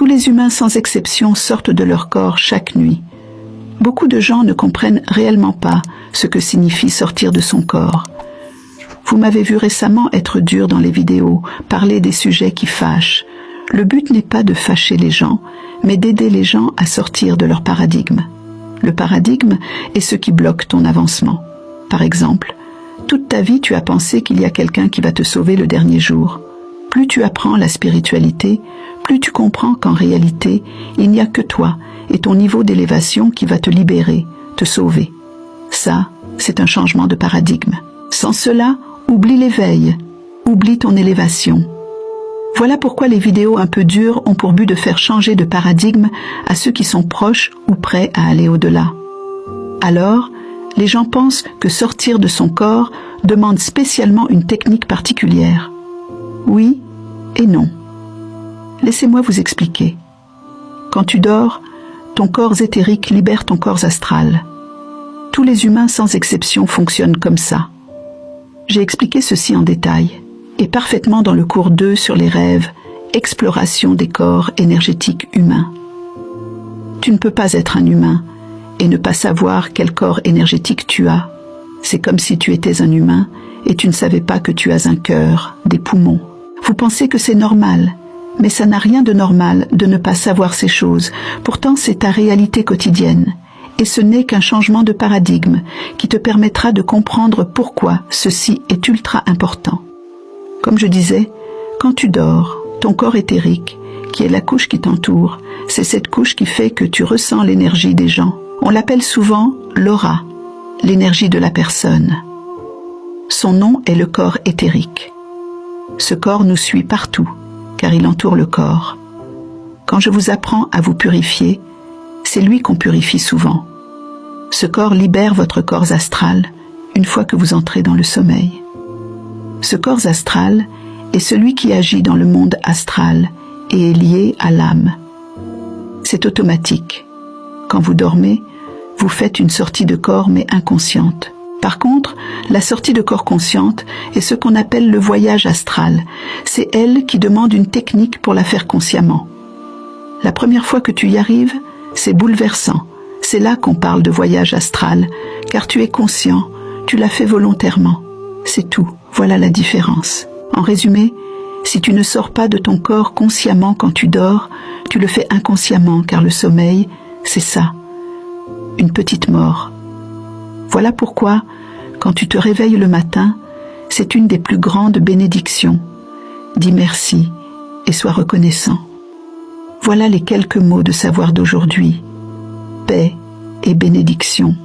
Tous les humains sans exception sortent de leur corps chaque nuit. Beaucoup de gens ne comprennent réellement pas ce que signifie sortir de son corps. Vous m'avez vu récemment être dur dans les vidéos, parler des sujets qui fâchent. Le but n'est pas de fâcher les gens, mais d'aider les gens à sortir de leur paradigme. Le paradigme est ce qui bloque ton avancement. Par exemple, toute ta vie tu as pensé qu'il y a quelqu'un qui va te sauver le dernier jour. Plus tu apprends la spiritualité, plus tu comprends qu'en réalité, il n'y a que toi et ton niveau d'élévation qui va te libérer, te sauver. Ça, c'est un changement de paradigme. Sans cela, oublie l'éveil, oublie ton élévation. Voilà pourquoi les vidéos un peu dures ont pour but de faire changer de paradigme à ceux qui sont proches ou prêts à aller au-delà. Alors, les gens pensent que sortir de son corps demande spécialement une technique particulière. Oui et non. Laissez-moi vous expliquer. Quand tu dors, ton corps éthérique libère ton corps astral. Tous les humains sans exception fonctionnent comme ça. J'ai expliqué ceci en détail, et parfaitement dans le cours 2 sur les rêves, exploration des corps énergétiques humains. Tu ne peux pas être un humain et ne pas savoir quel corps énergétique tu as. C'est comme si tu étais un humain et tu ne savais pas que tu as un cœur, des poumons. Vous pensez que c'est normal, mais ça n'a rien de normal de ne pas savoir ces choses. Pourtant, c'est ta réalité quotidienne. Et ce n'est qu'un changement de paradigme qui te permettra de comprendre pourquoi ceci est ultra important. Comme je disais, quand tu dors, ton corps éthérique, qui est la couche qui t'entoure, c'est cette couche qui fait que tu ressens l'énergie des gens. On l'appelle souvent l'aura, l'énergie de la personne. Son nom est le corps éthérique. Ce corps nous suit partout, car il entoure le corps. Quand je vous apprends à vous purifier, c'est lui qu'on purifie souvent. Ce corps libère votre corps astral une fois que vous entrez dans le sommeil. Ce corps astral est celui qui agit dans le monde astral et est lié à l'âme. C'est automatique. Quand vous dormez, vous faites une sortie de corps mais inconsciente. Par contre, la sortie de corps consciente est ce qu'on appelle le voyage astral. C'est elle qui demande une technique pour la faire consciemment. La première fois que tu y arrives, c'est bouleversant. C'est là qu'on parle de voyage astral, car tu es conscient, tu l'as fait volontairement. C'est tout, voilà la différence. En résumé, si tu ne sors pas de ton corps consciemment quand tu dors, tu le fais inconsciemment, car le sommeil, c'est ça, une petite mort. Voilà pourquoi, quand tu te réveilles le matin, c'est une des plus grandes bénédictions. Dis merci et sois reconnaissant. Voilà les quelques mots de savoir d'aujourd'hui. Paix et bénédiction.